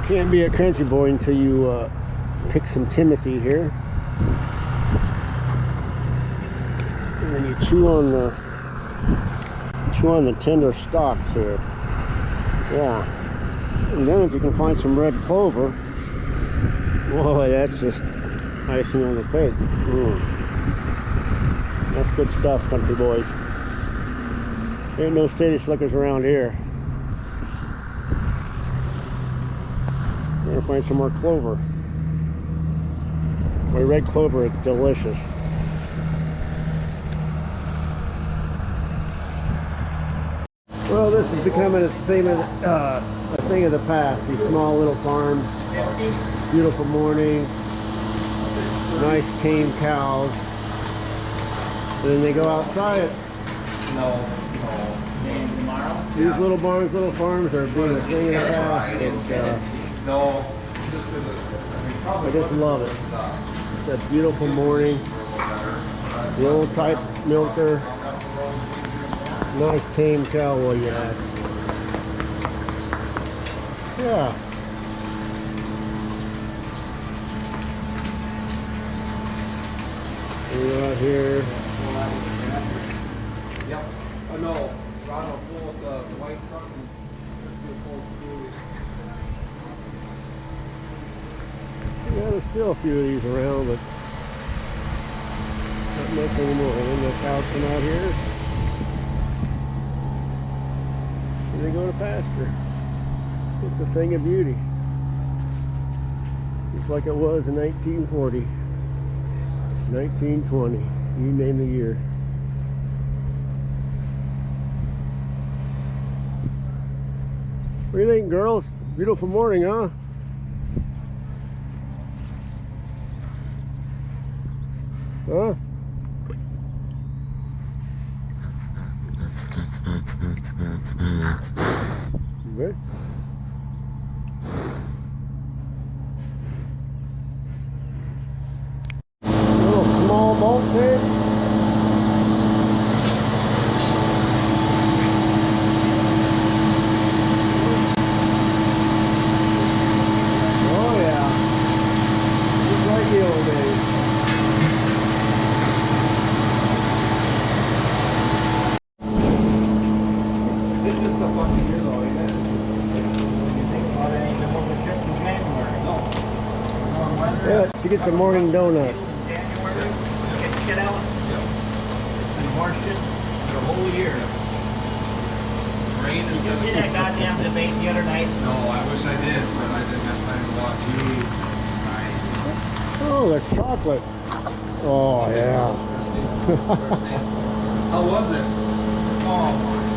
Can't be a country boy until you pick some Timothy here. And then you chew on the tender stalks here. Yeah. And then if you can find some red clover, boy, that's just icing on the cake. That's good stuff, country boys. Ain't no city slickers around here. We're gonna find some more clover. My red clover is delicious. Well, this is becoming a thing of the past. These small little farms, beautiful morning, nice tame cows, and then they go outside. These little barns, little farms are being a thing of the past, and I just love it. It's a beautiful morning. The old type milker. Nice tame cow while you at. Yeah. We're out here. Yep. I know. Ronald pulled the white truck and yeah, there's still a few of these around, but not much anymore. And then the cows come out here. And they go to pasture. It's a thing of beauty. Just like it was in 1940, 1920, you name the year. What do you think, girls? Beautiful morning, huh? Huh? Good. Little small bolt there. Oh yeah. Just like the old days. this is the fucking year though, isn't it? You think about it, ain't no trip in January. No. Yeah, she gets a morning donut. January, get out. Yep. And horse shit the whole year. Rain is Did you see that goddamn debate the other night? No, I wish I did, but I didn't have time to watch you. Oh, the chocolate. Oh, yeah. How was it? Oh my